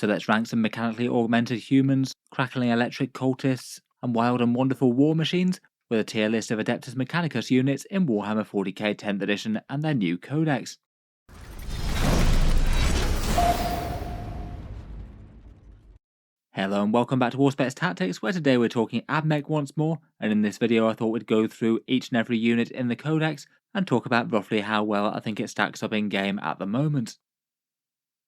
So let's rank some mechanically augmented humans, crackling electric cultists, and wild and wonderful war machines with a tier list of Adeptus Mechanicus units in Warhammer 40K 10th edition and their new Codex. Hello and welcome back to Auspex Tactics, where today we're talking Admech once more, and in this video I thought we'd go through each and every unit in the Codex and talk about roughly how well I think it stacks up in game at the moment.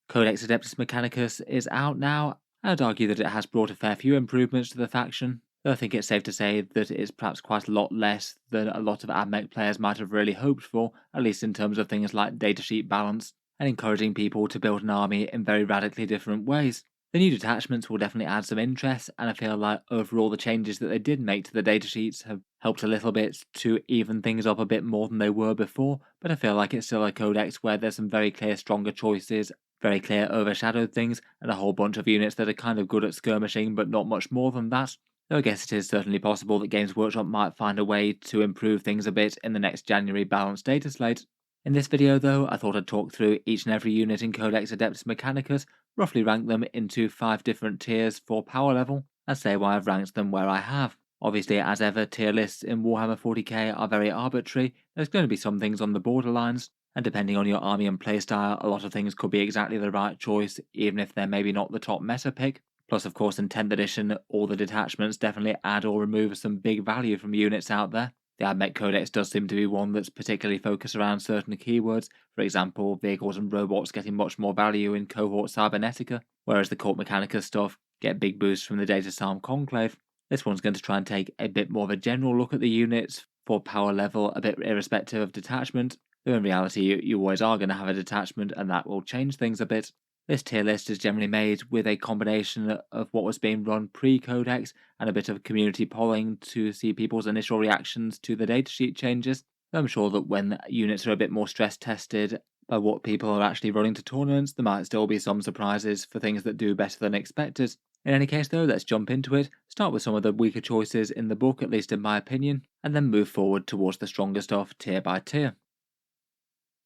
Codex Adeptus Mechanicus is out now. I'd argue that it has brought a fair few improvements to the faction, though I think it's safe to say that it's perhaps quite a lot less than a lot of Admech players might have really hoped for, at least in terms of things like datasheet balance and encouraging people to build an army in very radically different ways. The new detachments will definitely add some interest, and I feel like overall the changes that they did make to the datasheets have helped a little bit to even things up a bit more than they were before, but I feel like it's still a codex where there's some very clear stronger choices, very clear overshadowed things, and a whole bunch of units that are kind of good at skirmishing but not much more than that. Though I guess it is certainly possible that Games Workshop might find a way to improve things a bit in the next January balanced data slate. In this video though, I thought I'd talk through each and every unit in Codex Adeptus Mechanicus, roughly rank them into 5 different tiers for power level, and say why I've ranked them where I have. Obviously, as ever, tier lists in Warhammer 40k are very arbitrary. There's going to be some things on the borderlines, and depending on your army and playstyle, a lot of things could be exactly the right choice, even if they're maybe not the top meta pick. Plus, of course, in 10th edition, all the detachments definitely add or remove some big value from units out there. The Admech Codex does seem to be one that's particularly focused around certain keywords, for example, vehicles and robots getting much more value in Cohort Cybernetica, whereas the Cult Mechanicus stuff get big boosts from the Datasheets Conclave. This one's going to try and take a bit more of a general look at the units for power level, a bit irrespective of detachment, though in reality you always are going to have a detachment and that will change things a bit. This tier list is generally made with a combination of what was being run pre-Codex and a bit of community polling to see people's initial reactions to the datasheet changes. I'm sure that when units are a bit more stress tested by what people are actually running to tournaments, there might still be some surprises for things that do better than expected. In any case though, let's jump into it, start with some of the weaker choices in the book, at least in my opinion, and then move forward towards the stronger stuff tier by tier.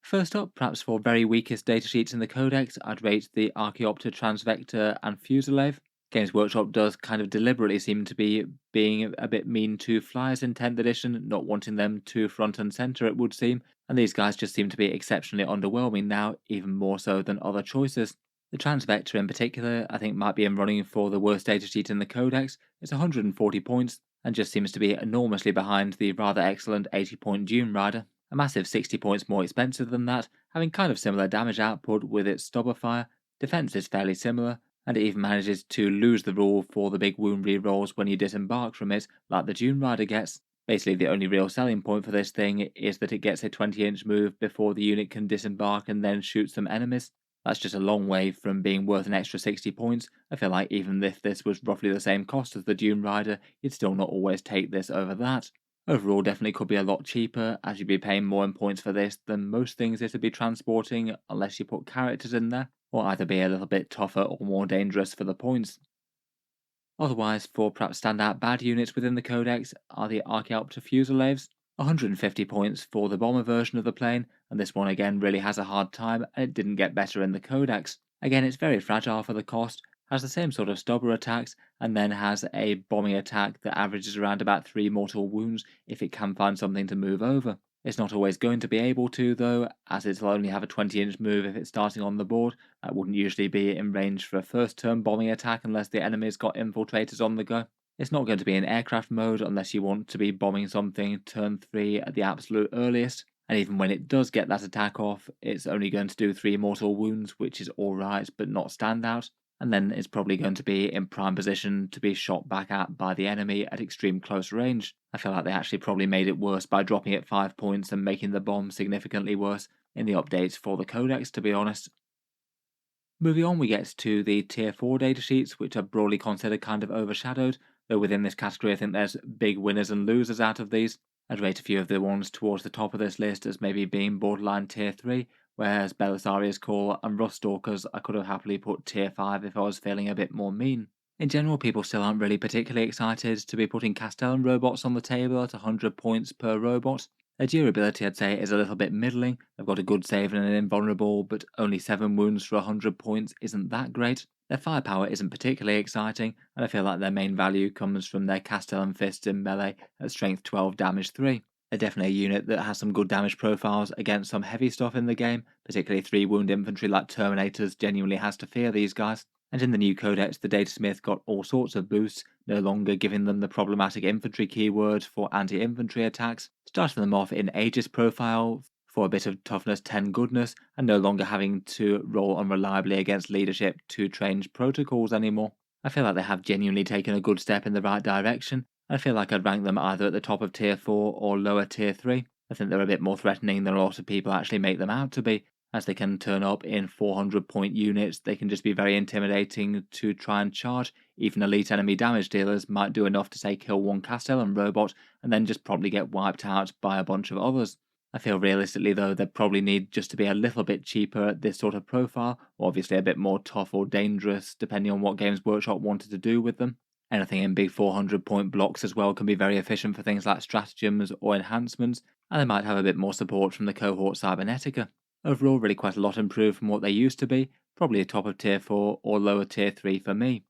First up, perhaps for very weakest datasheets in the Codex, I'd rate the Archaeopter, Transvector, and Fusilier. Games Workshop does kind of deliberately seem to be being a bit mean to flyers in 10th edition, not wanting them to front and centre it would seem, and these guys just seem to be exceptionally underwhelming now, even more so than other choices. The Transvector in particular, I think might be in running for the worst datasheet in the Codex. It's 140 points, and just seems to be enormously behind the rather excellent 80-point Dune Rider. A massive 60 points more expensive than that, having kind of similar damage output with its stubber fire, defense is fairly similar, and it even manages to lose the rule for the big wound rerolls when you disembark from it, like the Dune Rider gets. Basically, the only real selling point for this thing is that it gets a 20-inch move before the unit can disembark and then shoot some enemies. That's just a long way from being worth an extra 60 points. I feel like even if this was roughly the same cost as the Dune Rider, you'd still not always take this over that. Overall, definitely could be a lot cheaper, as you'd be paying more in points for this than most things it'd be transporting unless you put characters in there, or either be a little bit tougher or more dangerous for the points. Otherwise, for perhaps standout bad units within the Codex are the Archaeopter Fusiliers, 150 points for the bomber version of the plane, and this one again really has a hard time and it didn't get better in the Codex. Again, it's very fragile for the cost, has the same sort of stubber attacks, and then has a bombing attack that averages around about 3 mortal wounds if it can find something to move over. It's not always going to be able to though, as it'll only have a 20-inch move if it's starting on the board. That wouldn't usually be in range for a first turn bombing attack unless the enemy's got infiltrators on the go. It's not going to be in aircraft mode unless you want to be bombing something turn 3 at the absolute earliest, and even when it does get that attack off, it's only going to do 3 mortal wounds, which is alright but not standout, and then it's probably going to be in prime position to be shot back at by the enemy at extreme close range. I feel like they actually probably made it worse by dropping it 5 points and making the bomb significantly worse in the updates for the Codex, to be honest. Moving on, we get to the tier 4 datasheets, which are broadly considered kind of overshadowed, though within this category I think there's big winners and losers out of these. I'd rate a few of the ones towards the top of this list as maybe being borderline tier 3, whereas Belisarius Call and Ruststalkers I could have happily put tier 5 if I was feeling a bit more mean. In general, people still aren't really particularly excited to be putting Castellan robots on the table at 100 points per robot. Their durability, I'd say, is a little bit middling. They've got a good save and an invulnerable, but only 7 wounds for 100 points isn't that great. Their firepower isn't particularly exciting, and I feel like their main value comes from their Castellan Fists in melee at strength 12 damage 3. They're definitely a unit that has some good damage profiles against some heavy stuff in the game, particularly 3 wound infantry like Terminators genuinely has to fear these guys. And in the new Codex, the Datasmith got all sorts of boosts, no longer giving them the problematic infantry keyword for anti-infantry attacks, starting them off in Aegis profile for a bit of toughness 10 goodness, and no longer having to roll unreliably against leadership to train protocols anymore. I feel like they have genuinely taken a good step in the right direction. I feel like I'd rank them either at the top of tier 4 or lower tier 3. I think they're a bit more threatening than a lot of people actually make them out to be, as they can turn up in 400-point units. They can just be very intimidating to try and charge. Even elite enemy damage dealers might do enough to say kill one Castellan robot and then just probably get wiped out by a bunch of others. I feel realistically though they'd probably need just to be a little bit cheaper at this sort of profile, or obviously a bit more tough or dangerous depending on what Games Workshop wanted to do with them. Anything in big 400-point blocks as well can be very efficient for things like stratagems or enhancements, and they might have a bit more support from the cohort Cybernetica. Overall, really quite a lot improved from what they used to be, probably a top of tier 4 or lower tier 3 for me.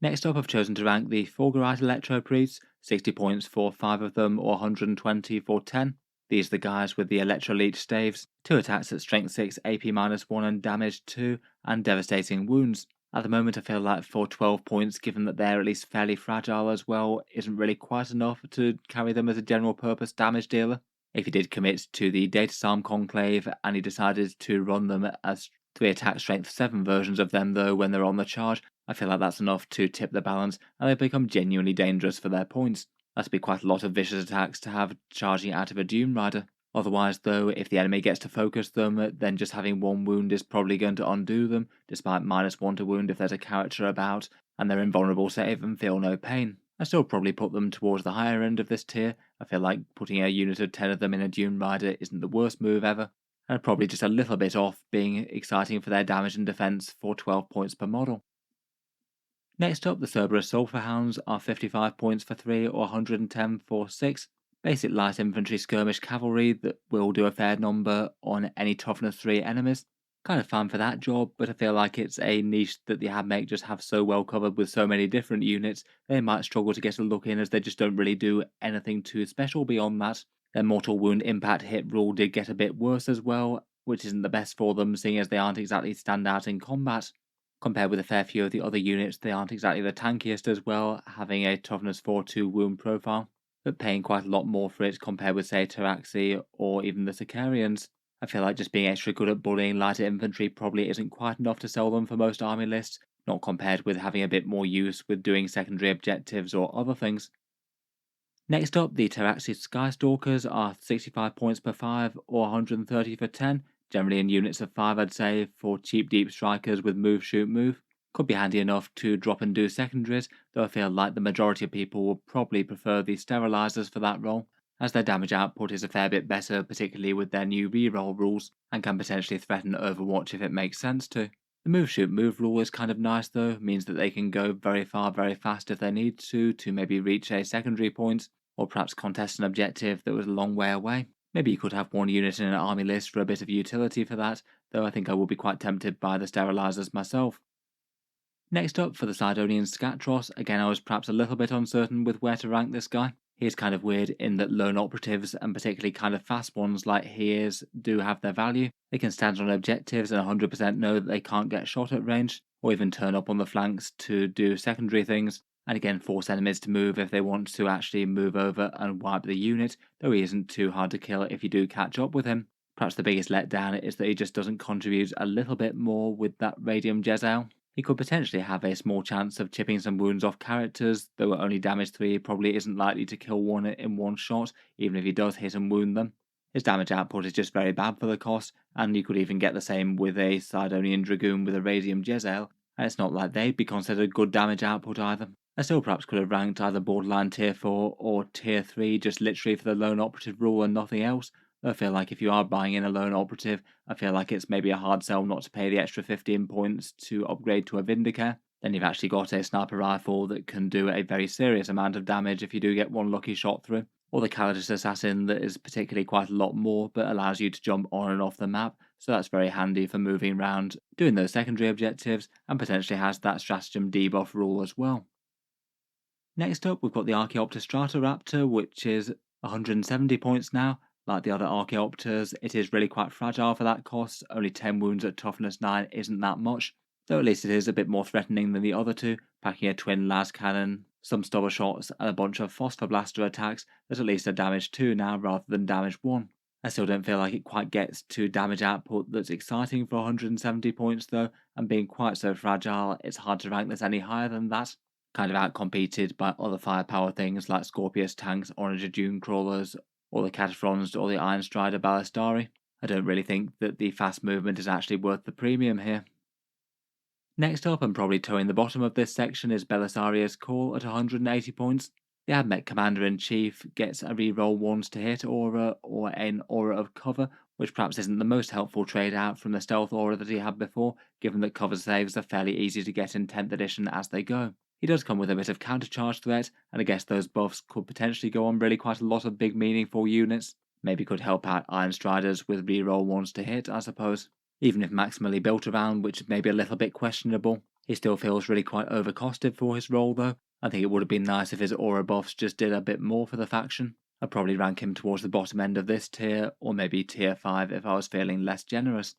Next up, I've chosen to rank the Fulgurite Electro Priests, 60 points for 5 of them or 120 for 10. These are the guys with the Electroleech staves, 2 attacks at strength 6, AP-1 and damage 2, and devastating wounds. At the moment I feel like for 12 points, given that they're at least fairly fragile as well, isn't really quite enough to carry them as a general purpose damage dealer. If he did commit to the Datasarm Conclave and he decided to run them as 3 attack strength 7 versions of them though when they're on the charge, I feel like that's enough to tip the balance and they become genuinely dangerous for their points. That'd be quite a lot of vicious attacks to have charging out of a Dune Rider. Otherwise though, if the enemy gets to focus them, then just having 1 wound is probably going to undo them, despite -1 to wound if there's a character about, and they're invulnerable save and feel no pain. I still probably put them towards the higher end of this tier. I feel like putting a unit of 10 of them in a Dune Rider isn't the worst move ever, and probably just a little bit off being exciting for their damage and defense for 12 points per model. Next up, the Cerberus Sulphur Hounds are 55 points for 3 or 110 for 6. Basic light infantry skirmish cavalry that will do a fair number on any toughness 3 enemies. Kind of fine for that job, but I feel like it's a niche that the Admech just have so well covered with so many different units, they might struggle to get a look in as they just don't really do anything too special beyond that. Their mortal wound impact hit rule did get a bit worse as well, which isn't the best for them seeing as they aren't exactly stand out in combat. Compared with a fair few of the other units, they aren't exactly the tankiest as well, having a toughness 4-2 wound profile, but paying quite a lot more for it compared with say Taraxi or even the Sicarians. I feel like just being extra good at bullying lighter infantry probably isn't quite enough to sell them for most army lists, not compared with having a bit more use with doing secondary objectives or other things. Next up, the Taraxi Skystalkers are 65 points per 5 or 130 for 10, generally in units of 5 I'd say, for cheap deep strikers with move shoot move. Could be handy enough to drop and do secondaries, though I feel like the majority of people will probably prefer the Sterilizers for that role, as their damage output is a fair bit better, particularly with their new reroll rules, and can potentially threaten Overwatch if it makes sense to. The move shoot move rule is kind of nice though, means that they can go very far very fast if they need to maybe reach a secondary point, or perhaps contest an objective that was a long way away. Maybe you could have 1 unit in an army list for a bit of utility for that, though I think I will be quite tempted by the Sterilizers myself. Next up, for the Sidonian Scatros, again I was perhaps a little bit uncertain with where to rank this guy. He is kind of weird in that lone operatives, and particularly kind of fast ones like he is, do have their value. They can stand on objectives and 100% know that they can't get shot at range, or even turn up on the flanks to do secondary things, and again force enemies to move if they want to actually move over and wipe the unit, though he isn't too hard to kill if you do catch up with him. Perhaps the biggest letdown is that he just doesn't contribute a little bit more with that Radium Jezzail. He could potentially have a small chance of chipping some wounds off characters, though at only damage 3 probably isn't likely to kill one in one shot, even if he does hit and wound them. His damage output is just very bad for the cost, and you could even get the same with a Sidonian Dragoon with a Radium Jezzail, and it's not like they'd be considered good damage output either. I still perhaps could have ranked either borderline tier 4 or tier 3 just literally for the lone operative rule and nothing else. I feel like if you are buying in a lone operative, I feel like it's maybe a hard sell not to pay the extra 15 points to upgrade to a Vindicare. Then you've actually got a sniper rifle that can do a very serious amount of damage if you do get one lucky shot through. or the Calidus Assassin that is particularly quite a lot more but allows you to jump on and off the map, so that's very handy for moving around, doing those secondary objectives, and potentially has that stratagem debuff rule as well. Next up, we've got the Archaeopter Stratoraptor, which is 170 points now. Like the other Archaeopters, it is really quite fragile for that cost. Only 10 wounds at toughness 9 isn't that much, though at least it is a bit more threatening than the other two, packing a twin las cannon, some stubber shots, and a bunch of phosphor blaster attacks that at least are damage 2 now rather than damage 1. I still don't feel like it quite gets to damage output that's exciting for 170 points though, and being quite so fragile, it's hard to rank this any higher than that. Kind of outcompeted by other firepower things like Scorpius tanks, Onager Dune crawlers, or the Cataphrons or the Iron Strider Ballistari. I don't really think that the fast movement is actually worth the premium here. Next up, and probably towing the bottom of this section, is Belisarius Call at 180 points. The Admech Commander-in-Chief gets a reroll 1s to hit aura or an aura of cover, which perhaps isn't the most helpful trade out from the stealth aura that he had before, given that cover saves are fairly easy to get in 10th edition as they go. He does come with a bit of countercharge threat, and I guess those buffs could potentially go on really quite a lot of big meaningful units. Maybe could help out Iron Striders with reroll 1s to hit, I suppose. Even if maximally built around, which may be a little bit questionable, he still feels really quite overcosted for his role though. I think it would have been nice if his aura buffs just did a bit more for the faction. I'd probably rank him towards the bottom end of this tier, or maybe tier 5 if I was feeling less generous.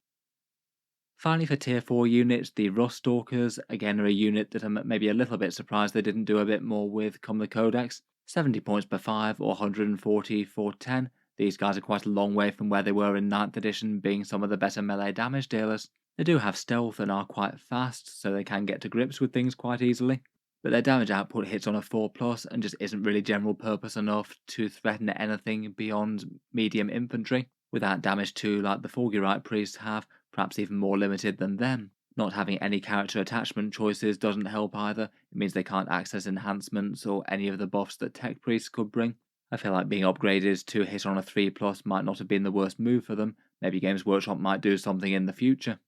Finally, for tier 4 units, the Rust Stalkers, again, are a unit that I'm maybe a little bit surprised they didn't do a bit more with come the Codex. 70 points per 5 or 140 for 10. These guys are quite a long way from where they were in 9th edition, being some of the better melee damage dealers. They do have stealth and are quite fast, so they can get to grips with things quite easily. But their damage output hits on a 4+ and just isn't really general purpose enough to threaten anything beyond medium infantry, without damage 2 like the Fulgurite priests have, perhaps even more limited than them. Not having any character attachment choices doesn't help either. It means they can't access enhancements or any of the buffs that tech priests could bring. I feel like being upgraded to hit on a 3+ might not have been the worst move for them. Maybe Games Workshop might do something in the future.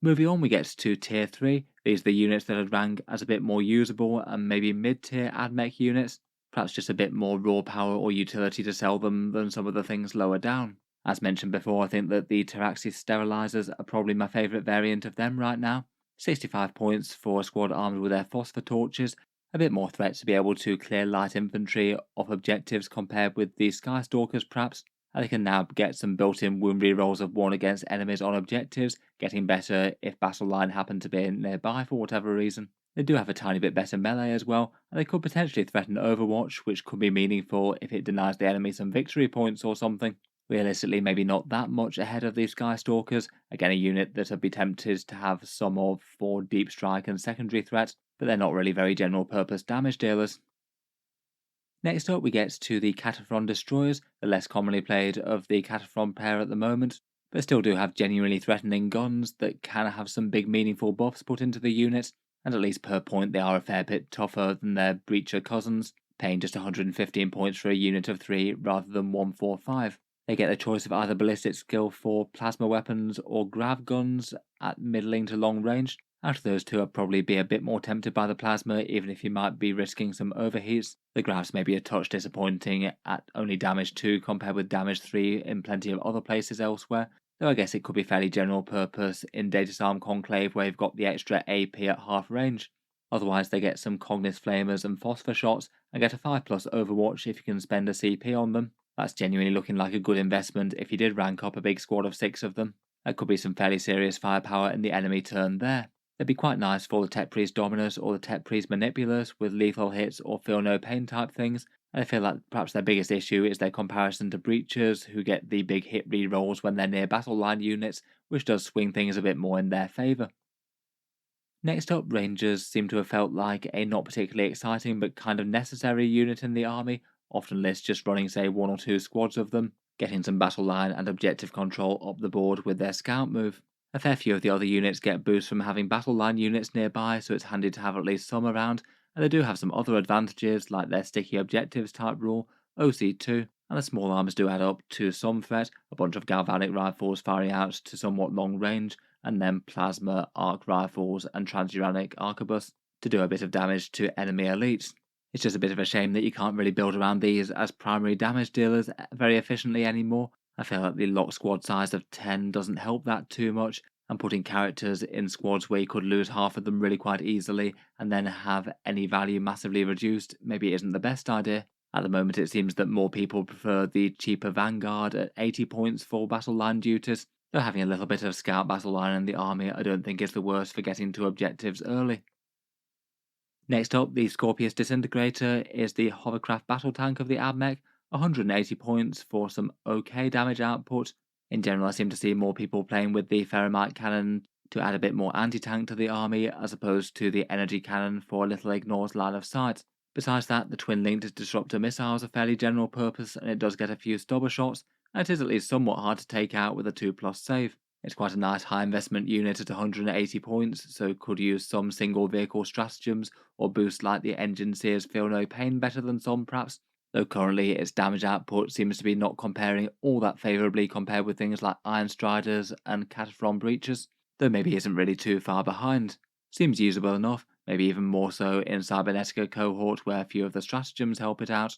Moving on, we get to tier 3. These are the units that I'd rank as a bit more usable and maybe mid-tier Admech units. Perhaps just a bit more raw power or utility to sell them than some of the things lower down. As mentioned before, I think that the Taraxis Sterilizers are probably my favourite variant of them right now. 65 points for a squad armed with their phosphor torches, a bit more threat to be able to clear light infantry off objectives compared with the Skystalkers perhaps, and they can now get some built-in wound rerolls of 1 against enemies on objectives, getting better if battle line happen to be nearby for whatever reason. They do have a tiny bit better melee as well, and they could potentially threaten Overwatch, which could be meaningful if it denies the enemy some victory points or something. Realistically, maybe not that much ahead of these Skystalkers, again a unit that I'd be tempted to have some of for deep strike and secondary threat, but they're not really very general purpose damage dealers. Next up we get to the Cataphron Destroyers, the less commonly played of the Cataphron pair at the moment, but still do have genuinely threatening guns that can have some big meaningful buffs put into the unit, and at least per point they are a fair bit tougher than their Breacher cousins, paying just 115 points for a unit of 3 rather than 145. They get the choice of either ballistic skill for plasma weapons or grav guns at middling to long range. Out of those two, I'd probably be a bit more tempted by the plasma, even if you might be risking some overheats. The gravs may be a touch disappointing at only damage 2 compared with damage 3 in plenty of other places elsewhere, though I guess it could be fairly general purpose in Datasheets Conclave where you've got the extra AP at half range. Otherwise they get some Cognis Flamers and Phosphor shots and get a 5+ Overwatch if you can spend a CP on them. That's genuinely looking like a good investment if you did rank up a big squad of 6 of them. That could be some fairly serious firepower in the enemy turn there. They'd be quite nice for the Tech Priest Dominus or the Tech Priest Manipulus with lethal hits or feel no pain type things, and I feel like perhaps their biggest issue is their comparison to Breachers, who get the big hit rerolls when they're near battle line units, which does swing things a bit more in their favour. Next up, Rangers seem to have felt like a not particularly exciting but kind of necessary unit in the army, often lists just running say 1 or 2 squads of them, getting some battle line and objective control up the board with their scout move. A fair few of the other units get boosts from having battle line units nearby, so it's handy to have at least some around, and they do have some other advantages like their sticky objectives type rule, OC2, and the small arms do add up to some threat, a bunch of galvanic rifles firing out to somewhat long range, and then plasma, arc rifles, and transuranic arquebus to do a bit of damage to enemy elites. It's just a bit of a shame that you can't really build around these as primary damage dealers very efficiently anymore. I feel like the lock squad size of 10 doesn't help that too much, and putting characters in squads where you could lose half of them really quite easily and then have any value massively reduced maybe isn't the best idea. At the moment it seems that more people prefer the cheaper Vanguard at 80 points for battle line duties, though having a little bit of scout battle line in the army I don't think is the worst for getting to objectives early. Next up, the Scorpius Disintegrator is the hovercraft battle tank of the Admech, 180 points for some okay damage output. In general, I seem to see more people playing with the Ferromite cannon to add a bit more anti-tank to the army, as opposed to the energy cannon for a little ignores line of sight. Besides that, the twin-linked disruptor missiles are fairly general purpose, and it does get a few stubber shots, and it is at least somewhat hard to take out with a 2+ save. It's quite a nice high investment unit at 180 points, so could use some single vehicle stratagems or boost like the engine sears feel no pain better than some perhaps, though currently its damage output seems to be not comparing all that favourably compared with things like Iron Striders and Cataphrone Breaches, though maybe isn't really too far behind. Seems usable enough, maybe even more so in Cybernetica cohort where a few of the stratagems help it out.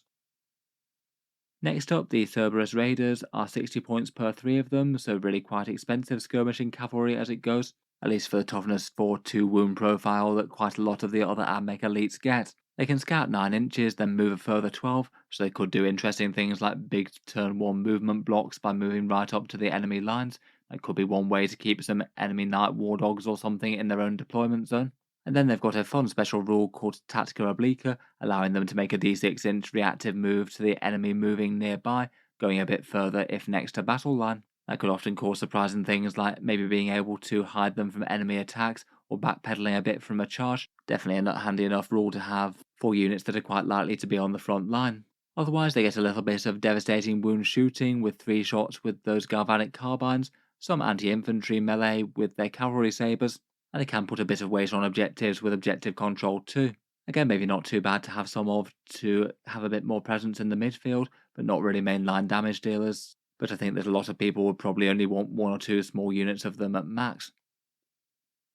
Next up, the Cerberus Raiders are 60 points per 3 of them, so really quite expensive skirmishing cavalry as it goes, at least for the toughness 4-2 wound profile that quite a lot of the other Admech elites get. They can scout 9 inches, then move a further 12, so they could do interesting things like big turn 1 movement blocks by moving right up to the enemy lines. That could be one way to keep some enemy night war dogs or something in their own deployment zone. And then they've got a fun special rule called Tactica Obliqua, allowing them to make a d6-inch reactive move to the enemy moving nearby, going a bit further if next to battle line. That could often cause surprising things like maybe being able to hide them from enemy attacks or backpedaling a bit from a charge. Definitely a handy enough rule to have for units that are quite likely to be on the front line. Otherwise, they get a little bit of devastating wound shooting with 3 shots with those galvanic carbines, some anti-infantry melee with their cavalry sabres, and they can put a bit of weight on objectives with objective control too. Again, maybe not too bad to have some of to have a bit more presence in the midfield, but not really mainline damage dealers. But I think that a lot of people would probably only want 1 or 2 small units of them at max.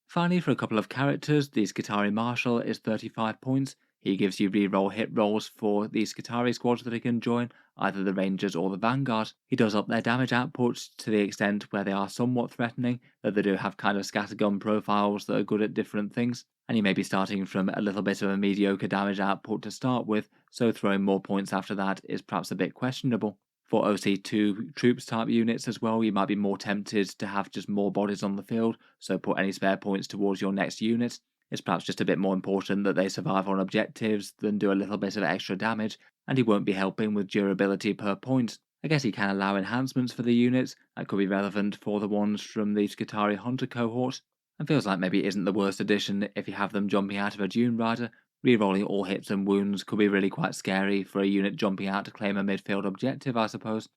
Finally, for a couple of characters, the Skitarii Marshal is 35 points. He gives you reroll hit rolls for the Skitarii squads that he can join, either the Rangers or the Vanguard. He does up their damage output to the extent where they are somewhat threatening, though they do have kind of scattergun profiles that are good at different things, and he may be starting from a little bit of a mediocre damage output to start with, so throwing more points after that is perhaps a bit questionable. For OC2 troops type units as well, you might be more tempted to have just more bodies on the field, so put any spare points towards your next unit. It's perhaps just a bit more important that they survive on objectives than do a little bit of extra damage, and he won't be helping with durability per point. I guess he can allow enhancements for the units, that could be relevant for the ones from the Skitarii Hunter cohort, and feels like maybe it isn't the worst addition if you have them jumping out of a Dune Rider. Rerolling all hits and wounds could be really quite scary for a unit jumping out to claim a midfield objective, I suppose.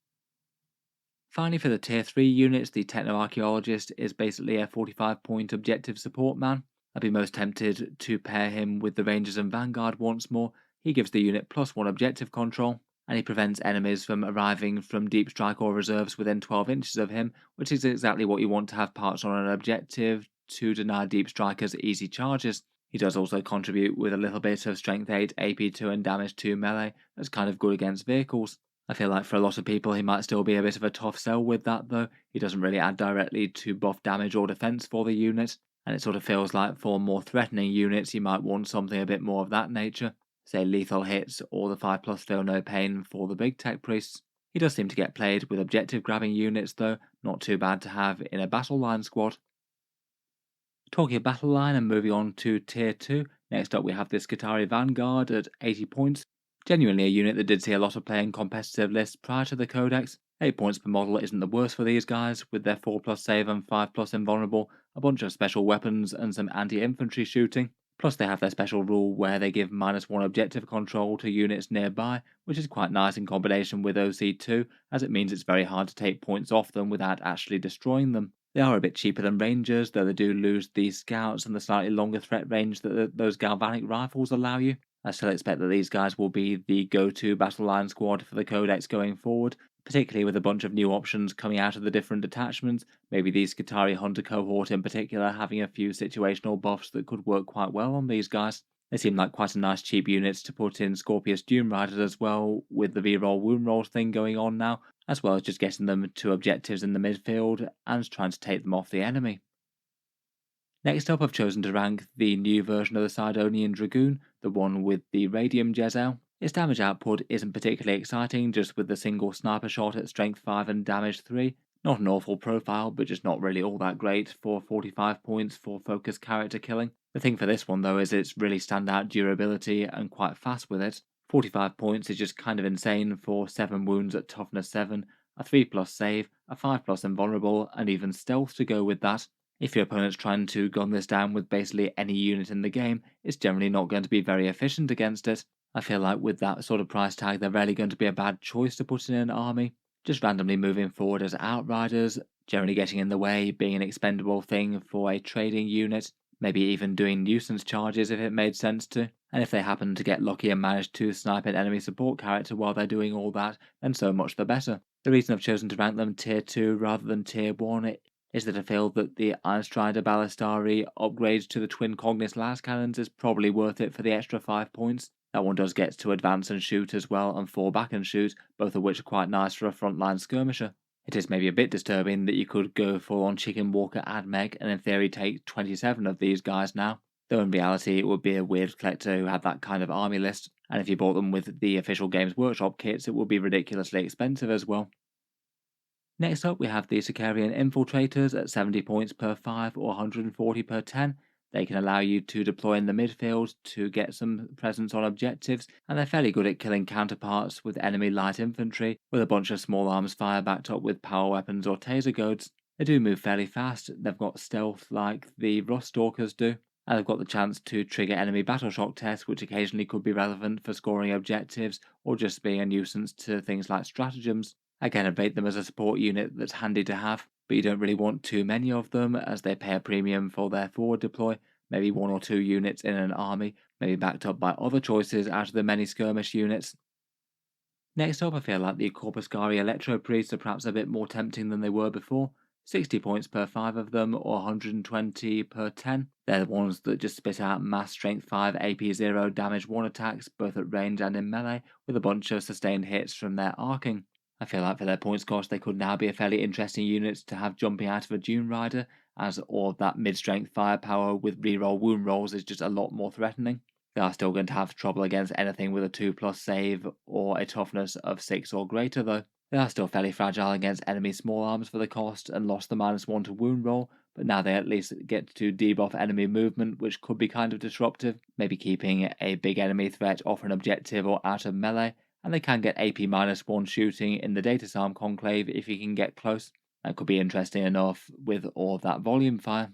Finally, for the Tier 3 units, the Techno-Archaeologist is basically a 45-point objective support man. I'd be most tempted to pair him with the Rangers and Vanguard once more. He gives the unit +1 objective control, and he prevents enemies from arriving from deep strike or reserves within 12 inches of him, which is exactly what you want to have parts on an objective to deny deep strikers easy charges. He does also contribute with a little bit of Strength 8, AP2 and Damage 2 melee that's kind of good against vehicles. I feel like for a lot of people he might still be a bit of a tough sell with that though. He doesn't really add directly to buff damage or defense for the unit, and it sort of feels like for more threatening units you might want something a bit more of that nature. Say lethal hits or the 5+ feel no pain for the big tech priests. He does seem to get played with objective grabbing units though, not too bad to have in a battle line squad. Talking of battle line and moving on to tier 2, next up we have the Skitarii Vanguard at 80 points. Genuinely a unit that did see a lot of play in competitive lists prior to the Codex. 8 points per model isn't the worst for these guys, with their 4+ save and 5+ invulnerable, a bunch of special weapons and some anti-infantry shooting. Plus they have their special rule where they give -1 objective control to units nearby, which is quite nice in combination with OC2, as it means it's very hard to take points off them without actually destroying them. They are a bit cheaper than Rangers, though they do lose the scouts and the slightly longer threat range that those galvanic rifles allow you. I still expect that these guys will be the go-to battle line squad for the Codex going forward, particularly with a bunch of new options coming out of the different detachments, maybe the Skitarii Hunter cohort in particular having a few situational buffs that could work quite well on these guys. They seem like quite a nice cheap units to put in Scorpius Dune Riders as well, with the reroll wound rolls thing going on now, as well as just getting them to objectives in the midfield and trying to take them off the enemy. Next up, I've chosen to rank the new version of the Sidonian Dragoon, the one with the Radium Jezzel. Its damage output isn't particularly exciting, just with the single sniper shot at strength 5 and damage 3. Not an awful profile, but just not really all that great for 45 points for focused character killing. The thing for this one though is its really standout durability and quite fast with it. 45 points is just kind of insane for 7 wounds at toughness 7, a 3+ save, a 5+ invulnerable, and even stealth to go with that. If your opponent's trying to gun this down with basically any unit in the game, it's generally not going to be very efficient against it. I feel like with that sort of price tag, they're rarely going to be a bad choice to put in an army. Just randomly moving forward as outriders, generally getting in the way, being an expendable thing for a trading unit, maybe even doing nuisance charges if it made sense to. And if they happen to get lucky and manage to snipe an enemy support character while they're doing all that, then so much the better. The reason I've chosen to rank them tier 2 rather than tier 1 is that I feel that the Iron Strider Ballistari upgrade to the Twin Cognis las cannons is probably worth it for the extra 5 points. That one does get to advance and shoot as well, and fall back and shoot, both of which are quite nice for a frontline skirmisher. It is maybe a bit disturbing that you could go full on Chicken Walker Admech and in theory take 27 of these guys now, though in reality it would be a weird collector who had that kind of army list, and if you bought them with the official Games Workshop kits it would be ridiculously expensive as well. Next up, we have the Sicarian Infiltrators at 70 points per 5 or 140 per 10. They can allow you to deploy in the midfield to get some presence on objectives, and they're fairly good at killing counterparts with enemy light infantry, with a bunch of small arms fire backed up with power weapons or taser goads. They do move fairly fast, they've got stealth like the Rust Stalkers do, and they've got the chance to trigger enemy battle shock tests, which occasionally could be relevant for scoring objectives or just being a nuisance to things like stratagems. Again, I'd rate them as a support unit that's handy to have, but you don't really want too many of them as they pay a premium for their forward deploy, maybe 1 or 2 units in an army, maybe backed up by other choices out of the many skirmish units. Next up, I feel like the Corpuscari Electro Priests are perhaps a bit more tempting than they were before. 60 points per 5 of them, or 120 per 10. They're the ones that just spit out mass strength 5 AP 0 damage 1 attacks, both at range and in melee, with a bunch of sustained hits from their arcing. I feel like for their points cost, they could now be a fairly interesting unit to have jumping out of a Dune Rider, as all that mid-strength firepower with reroll wound rolls is just a lot more threatening. They are still going to have trouble against anything with a 2+ save or a toughness of 6 or greater though. They are still fairly fragile against enemy small arms for the cost and lost the -1 to wound roll, but now they at least get to debuff enemy movement, which could be kind of disruptive, maybe keeping a big enemy threat off an objective or out of melee, and they can get AP -1 shooting in the Datasheets conclave if you can get close. That could be interesting enough with all of that volume fire.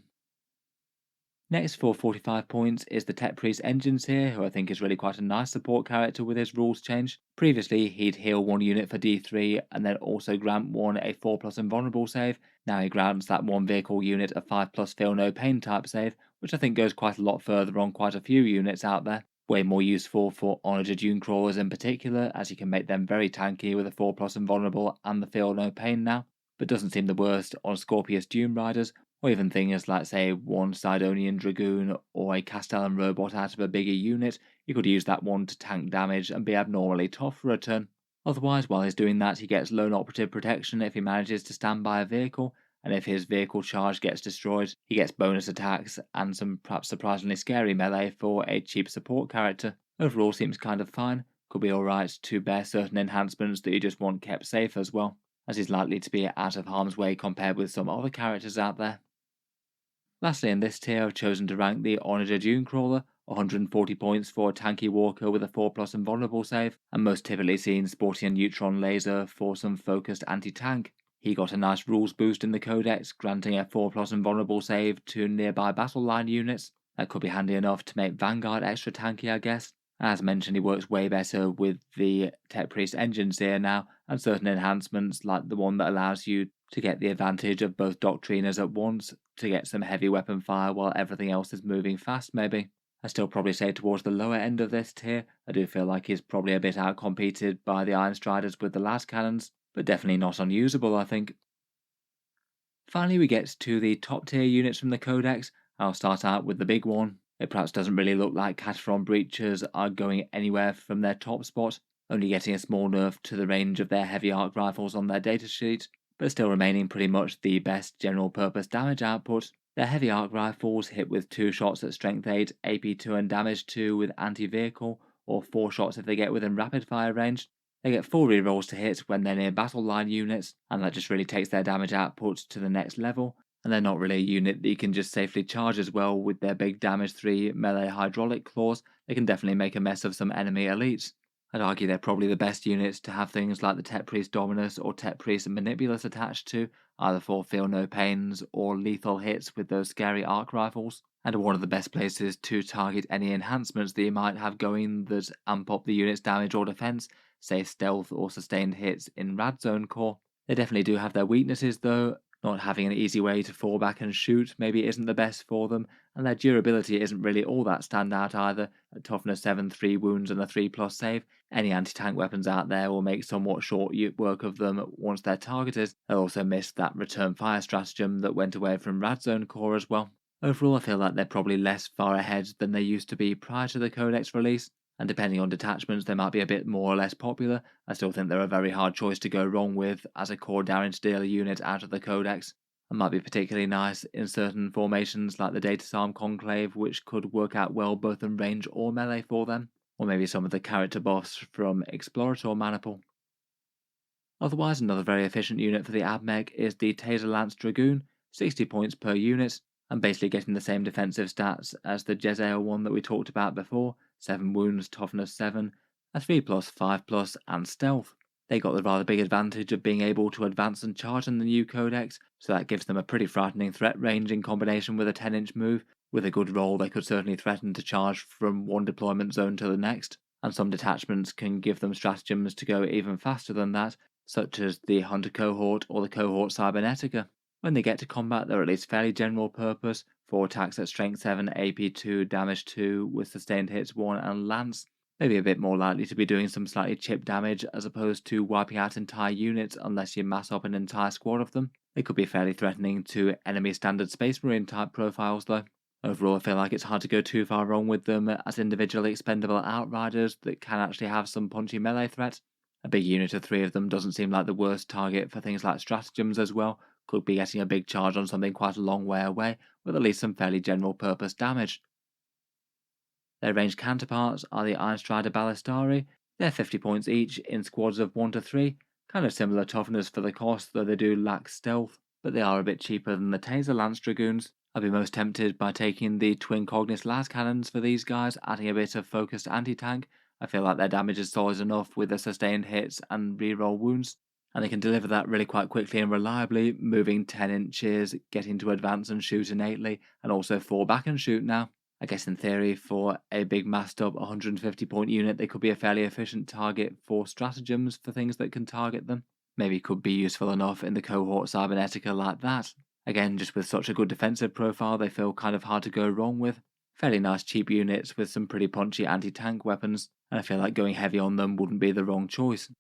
Next for 45 points is the Tech Priest Engines here, who I think is really quite a nice support character with his rules change. Previously, he'd heal 1 unit for D3 and then also grant 1 a 4+ invulnerable save. Now he grants that 1 vehicle unit a 5+ feel no pain type save, which I think goes quite a lot further on quite a few units out there. Way more useful for Onager Dune Crawlers in particular, as you can make them very tanky with a 4+ invulnerable and the feel no pain now, but doesn't seem the worst on Scorpius Dune Riders, or even things like, say, 1 Sidonian Dragoon or a Castellan robot out of a bigger unit. You could use that one to tank damage and be abnormally tough for a turn. Otherwise, while he's doing that, he gets lone operative protection if he manages to stand by a vehicle, and if his vehicle charge gets destroyed, he gets bonus attacks and some perhaps surprisingly scary melee for a cheap support character. Overall seems kind of fine, could be alright to bear certain enhancements that you just want kept safe as well, as he's likely to be out of harm's way compared with some other characters out there. Lastly in this tier I've chosen to rank the Onager Dune Crawler, 140 points for a tanky walker with a 4+ invulnerable save, and most typically seen sporting a neutron laser for some focused anti-tank. He got a nice rules boost in the Codex, granting a 4+ invulnerable save to nearby battle line units. That could be handy enough to make Vanguard extra tanky, I guess. As mentioned, he works way better with the Tech Priest engines here now, and certain enhancements like the one that allows you to get the advantage of both Doctriners at once, to get some heavy weapon fire while everything else is moving fast maybe. I still probably say towards the lower end of this tier. I do feel like he's probably a bit outcompeted by the Iron Striders with the las cannons, but definitely not unusable I think. Finally we get to the top tier units from the Codex. I'll start out with the big one, It perhaps doesn't really look like Cataphren breaches are going anywhere from their top spot, only getting a small nerf to the range of their heavy arc rifles on their datasheet, but still remaining pretty much the best general purpose damage output. Their heavy arc rifles hit with 2 shots at strength 8, AP2 and damage 2 with anti-vehicle, or 4 shots if they get within rapid fire range. They get 4 rerolls to hit when they're near battle line units, and that just really takes their damage output to the next level, and they're not really a unit that you can just safely charge as well. With their big damage 3 melee hydraulic claws, they can definitely make a mess of some enemy elites. I'd argue they're probably the best units to have things like the Tech Priest Dominus or Tech Priest Manipulus attached to, either for feel no pains or lethal hits with those scary arc rifles, and are one of the best places to target any enhancements that you might have going that amp up the unit's damage or defense, say stealth or sustained hits in Rad Zone core. They definitely do have their weaknesses though. Not having an easy way to fall back and shoot maybe isn't the best for them, and their durability isn't really all that standout either. At toughness 7, 3 wounds and a 3+ save, any anti-tank weapons out there will make somewhat short work of them once they're targeted. They'll also miss that return fire stratagem that went away from Rad Zone core as well. Overall, I feel like they're probably less far ahead than they used to be prior to the Codex release, and depending on detachments they might be a bit more or less popular. I still think they're a very hard choice to go wrong with as a core damage dealer unit out of the Codex, and might be particularly nice in certain formations like the Datasheets Conclave, which could work out well both in range or melee for them, or maybe some of the character buffs from Explorator Maniple. Otherwise, another very efficient unit for the Admech is the Taser Lance Dragoon, 60 points per unit, and basically getting the same defensive stats as the Jezzail one that we talked about before, 7 wounds, toughness 7, a 3+, 5+, and stealth. They got the rather big advantage of being able to advance and charge in the new Codex, so that gives them a pretty frightening threat range in combination with a 10-inch move. With a good roll, they could certainly threaten to charge from one deployment zone to the next, and some detachments can give them stratagems to go even faster than that, such as the Hunter Cohort or the Cohort Cybernetica. When they get to combat, they're at least fairly general purpose, 4 attacks at strength 7, AP2, damage 2 with sustained hits 1 and lance. Maybe a bit more likely to be doing some slightly chip damage as opposed to wiping out entire units unless you mass up an entire squad of them. They could be fairly threatening to enemy standard Space Marine type profiles though. Overall, I feel like it's hard to go too far wrong with them as individually expendable outriders that can actually have some punchy melee threat. A big unit of 3 of them doesn't seem like the worst target for things like stratagems as well. Could be getting a big charge on something quite a long way away with at least some fairly general purpose damage. Their ranged counterparts are the Iron Strider Ballistari. They're 50 points each in squads of 1 to 3, kind of similar toughness for the cost, though they do lack stealth, but they are a bit cheaper than the Taser Lance Dragoons. I'd be most tempted by taking the Twin Cognis Las Cannons for these guys, adding a bit of focused anti-tank. I feel like their damage is solid enough with the sustained hits and reroll wounds, and they can deliver that really quite quickly and reliably, moving 10 inches, getting to advance and shoot innately, and also fall back and shoot now. I guess in theory, for a big massed up 150 point unit, they could be a fairly efficient target for stratagems for things that can target them. Maybe could be useful enough in the Cohort Cybernetica like that. Again, just with such a good defensive profile, they feel kind of hard to go wrong with. Fairly nice cheap units with some pretty punchy anti-tank weapons, and I feel like going heavy on them wouldn't be the wrong choice.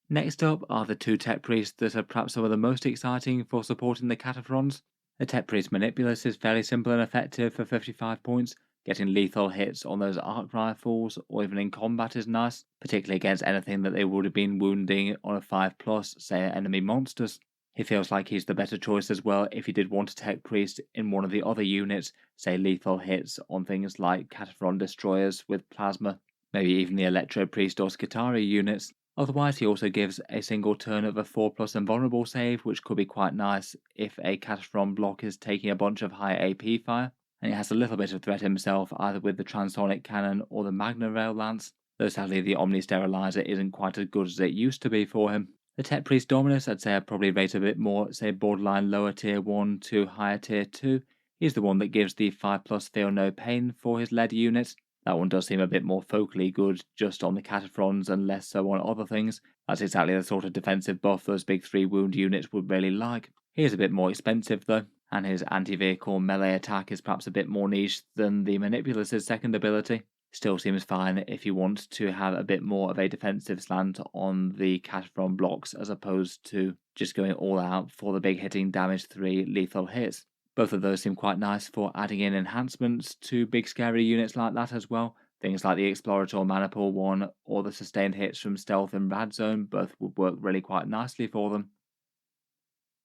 Next up are the 2 Tech Priests that are perhaps some of the most exciting for supporting the Cataphrons. The Tech Priest Manipulus is fairly simple and effective for 55 points. Getting lethal hits on those arc rifles or even in combat is nice, particularly against anything that they would have been wounding on a 5+, say enemy monsters. He feels like he's the better choice as well if you did want a Tech Priest in one of the other units, say lethal hits on things like Cataphron Destroyers with Plasma, maybe even the Electro Priest or Skitarii units. Otherwise, he also gives a single turn of a 4+ invulnerable save, which could be quite nice if a Cataphron block is taking a bunch of high AP fire, and he has a little bit of threat himself either with the Transonic Cannon or the Magna Rail Lance, though sadly the Omni Sterilizer isn't quite as good as it used to be for him. The Tech Priest Dominus I'd say I'd probably rate a bit more, say borderline lower tier 1 to higher tier 2. He's the one that gives the 5+ feel no pain for his lead unit. That one does seem a bit more focally good just on the Cataphrons and less so on other things. That's exactly the sort of defensive buff those big 3 wound units would really like. He is a bit more expensive though, and his anti-vehicle melee attack is perhaps a bit more niche than the Manipulus's second ability. Still seems fine if you want to have a bit more of a defensive slant on the Cataphron blocks as opposed to just going all out for the big hitting damage 3 lethal hits. Both of those seem quite nice for adding in enhancements to big scary units like that as well. Things like the Explorator Maniple one or the sustained hits from Stealth and Rad Zone both would work really quite nicely for them.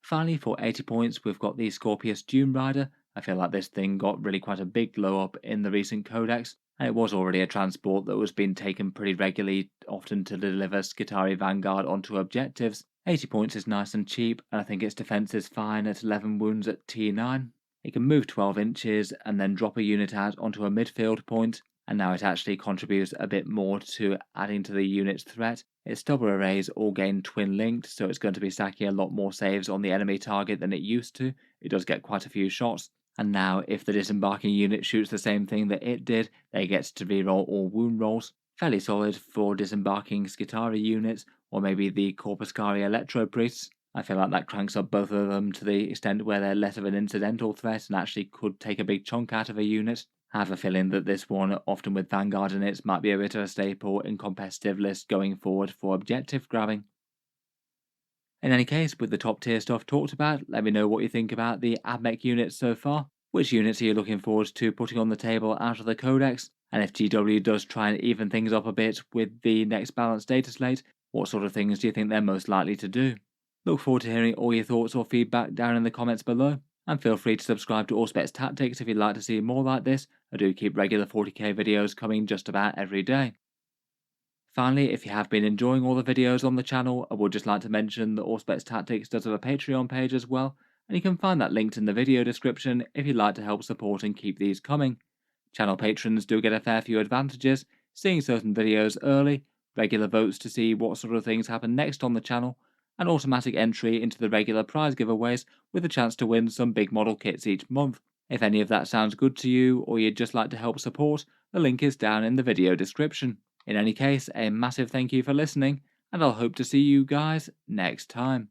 Finally, for 80 points, we've got the Scorpius Dune Rider. I feel like this thing got really quite a big glow up in the recent Codex, and it was already a transport that was being taken pretty regularly, often to deliver Skitarii Vanguard onto objectives. 80 points is nice and cheap, and I think its defense is fine at 11 wounds at T9. It can move 12 inches and then drop a unit out onto a midfield point, and now it actually contributes a bit more to adding to the unit's threat. Its double arrays all gain twin linked, so it's going to be stacking a lot more saves on the enemy target than it used to. It does get quite a few shots, and now if the disembarking unit shoots the same thing that it did, they get to reroll all wound rolls. Fairly solid for disembarking Skitarii units, or maybe the Corpuscarii Electro Priests. I feel like that cranks up both of them to the extent where they're less of an incidental threat and actually could take a big chunk out of a unit. I have a feeling that this one, often with Vanguard in it, might be a bit of a staple in competitive lists going forward for objective grabbing. In any case, with the top tier stuff talked about, let me know what you think about the Admech units so far. Which units are you looking forward to putting on the table out of the Codex? And if GW does try and even things up a bit with the next balanced data slate, what sort of things do you think they're most likely to do? Look forward to hearing all your thoughts or feedback down in the comments below, and feel free to subscribe to Auspex Tactics if you'd like to see more like this. I do keep regular 40k videos coming just about every day. Finally, if you have been enjoying all the videos on the channel, I would just like to mention that Auspex Tactics does have a Patreon page as well, and you can find that linked in the video description if you'd like to help support and keep these coming. Channel patrons do get a fair few advantages, seeing certain videos early, regular votes to see what sort of things happen next on the channel, and automatic entry into the regular prize giveaways with a chance to win some big model kits each month. If any of that sounds good to you, or you'd just like to help support, the link is down in the video description. In any case, a massive thank you for listening, and I'll hope to see you guys next time.